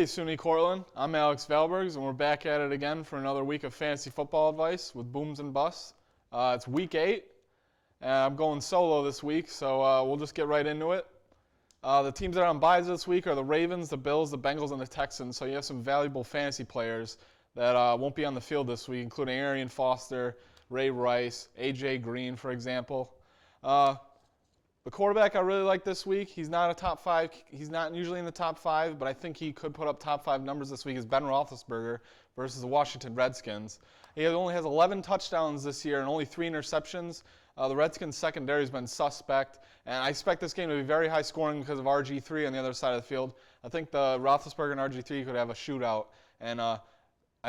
SUNY Cortland. I'm Alex Valbergs, and we're back at it again for another week of fantasy football advice with booms and busts. It's week 8, and I'm going solo this week, so we'll just get right into it. The teams that are on byes this week are the Ravens, the Bills, the Bengals, and the Texans, so you have some valuable fantasy players that won't be on the field this week, including Arian Foster, Ray Rice, A.J. Green, for example. The quarterback I really like this week, he's not a top 5, he's not usually in the top 5, but I think he could put up top 5 numbers this week, is Ben Roethlisberger versus the Washington Redskins. He only has 11 touchdowns this year and only 3 interceptions. The Redskins secondary has been suspect, and I expect this game to be very high scoring because of RG3 on the other side of the field. I think the Roethlisberger and RG3 could have a shootout, and I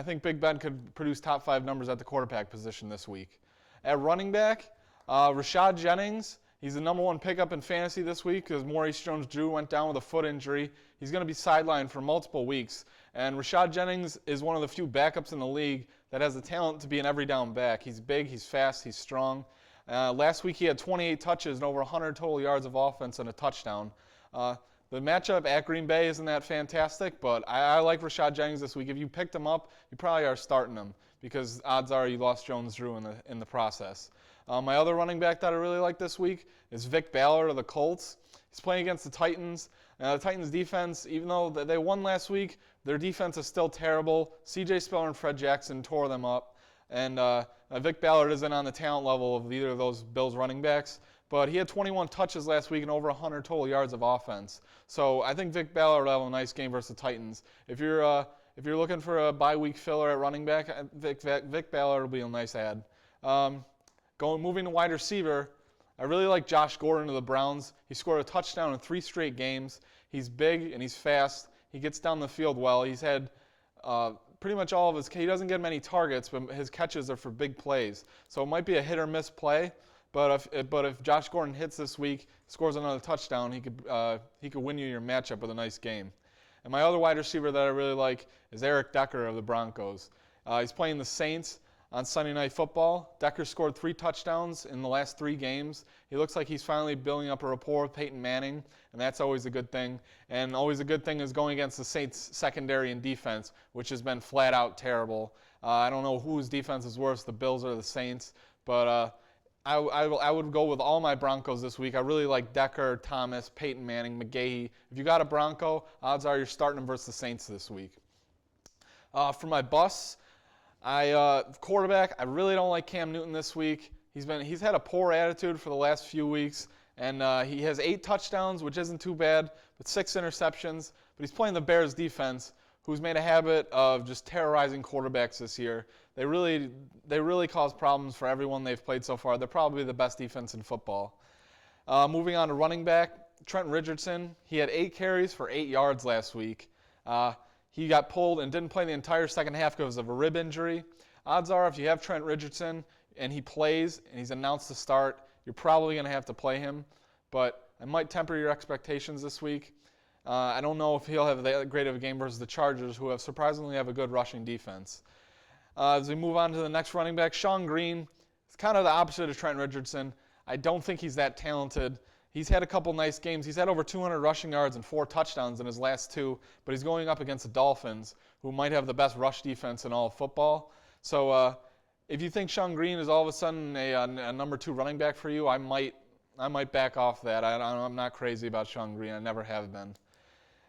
think Big Ben could produce top 5 numbers at the quarterback position this week. At running back, Rashad Jennings. He's the number 1 pickup in fantasy this week because Maurice Jones-Drew went down with a foot injury. He's going to be sidelined for multiple weeks. And Rashad Jennings is one of the few backups in the league that has the talent to be an every down back. He's big, he's fast, he's strong. Last week he had 28 touches and over 100 total yards of offense and a touchdown. The matchup at Green Bay isn't that fantastic, but I like Rashad Jennings this week. If you picked him up, you probably are starting him because odds are you lost Jones-Drew in the process. My other running back that I really like this week is Vick Ballard of the Colts. He's playing against the Titans. The Titans' defense, even though they won last week, their defense is still terrible. C.J. Spiller and Fred Jackson tore them up. And Vick Ballard isn't on the talent level of either of those Bills running backs. But he had 21 touches last week and over 100 total yards of offense. So I think Vick Ballard will have a nice game versus the Titans. If you're looking for a bye-week filler at running back, Vick Ballard will be a nice add. Moving to wide receiver, I really like Josh Gordon of the Browns. He scored a touchdown in 3 straight games. He's big and he's fast. He gets down the field well. He's had pretty much all of his – he doesn't get many targets, but his catches are for big plays. So it might be a hit-or-miss play, but if Josh Gordon hits this week, scores another touchdown, he could win you your matchup with a nice game. And my other wide receiver that I really like is Eric Decker of the Broncos. He's playing the Saints on Sunday Night Football. Decker scored 3 touchdowns in the last 3 games. He looks like he's finally building up a rapport with Peyton Manning, and that's always a good thing. And always a good thing is going against the Saints secondary and defense, which has been flat out terrible. I don't know whose defense is worse, the Bills or the Saints, but I would go with all my Broncos this week. I really like Decker, Thomas, Peyton Manning, McGahee. If you got a Bronco, odds are you're starting them versus the Saints this week. For my busts, quarterback, I really don't like Cam Newton this week. He's had a poor attitude for the last few weeks, and he has 8 touchdowns, which isn't too bad, but 6 interceptions. But he's playing the Bears defense, who's made a habit of just terrorizing quarterbacks this year. They really cause problems for everyone they've played so far. They're probably the best defense in football. Moving on to running back, Trent Richardson. He had 8 carries for 8 yards last week. He got pulled and didn't play the entire second half because of a rib injury. Odds are if you have Trent Richardson and he plays and he's announced to start, you're probably going to have to play him. But I might temper your expectations this week. I don't know if he'll have that great of a game versus the Chargers, who surprisingly have a good rushing defense. As we move on to the next running back, Sean Green. It's kind of the opposite of Trent Richardson. I don't think he's that talented. He's had a couple nice games. He's had over 200 rushing yards and 4 touchdowns in his last 2, but he's going up against the Dolphins, who might have the best rush defense in all of football. So if you think Sean Green is all of a sudden a number 2 running back for you, I might back off that. I'm not crazy about Sean Green. I never have been.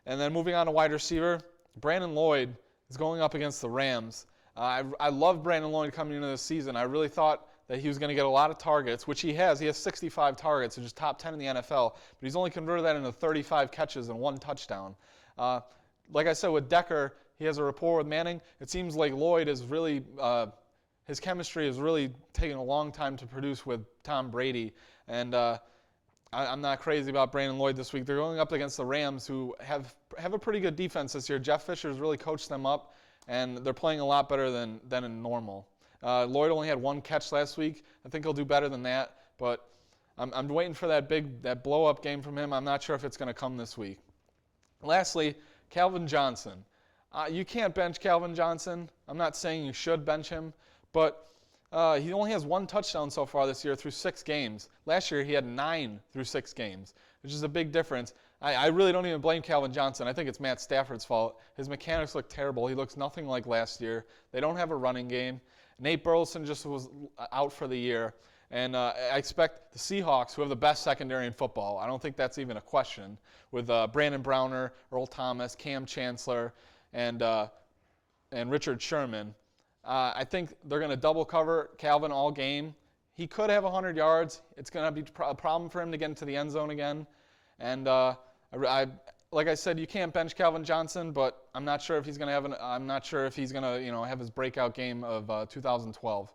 And then moving on to wide receiver, Brandon Lloyd is going up against the Rams. I love Brandon Lloyd coming into this season. I really thought that he was going to get a lot of targets, which he has. He has 65 targets, which is top 10 in the NFL, but he's only converted that into 35 catches and 1 touchdown. Like I said, with Decker, he has a rapport with Manning. It seems like Lloyd is really, his chemistry is really taking a long time to produce with Tom Brady. And I'm not crazy about Brandon Lloyd this week. They're going up against the Rams, who have a pretty good defense this year. Jeff Fisher's really coached them up, and they're playing a lot better than in normal. Lloyd only had 1 catch last week. I think he'll do better than that, but I'm waiting for that blow-up game from him. I'm not sure if it's going to come this week. Lastly, Calvin Johnson. You can't bench Calvin Johnson. I'm not saying you should bench him, but he only has 1 touchdown so far this year through 6 games. Last year he had 9 through 6 games, which is a big difference. I really don't even blame Calvin Johnson. I think it's Matt Stafford's fault. His mechanics look terrible. He looks nothing like last year. They don't have a running game. Nate Burleson just was out for the year. And I expect the Seahawks, who have the best secondary in football, I don't think that's even a question, with Brandon Browner, Earl Thomas, Cam Chancellor, and Richard Sherman. I think they're going to double cover Calvin all game. He could have 100 yards. It's going to be a problem for him to get into the end zone again. And like I said, you can't bench Calvin Johnson, but I'm not sure if he's going to have his breakout game of 2012.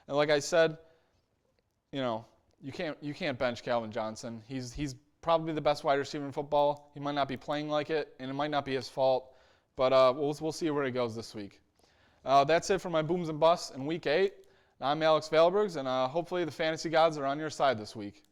And like I said, you can't bench Calvin Johnson. He's probably the best wide receiver in football. He might not be playing like it, and it might not be his fault. But we'll see where he goes this week. That's it for my booms and busts in Week 8. I'm Alex Valbergs, and hopefully the fantasy gods are on your side this week.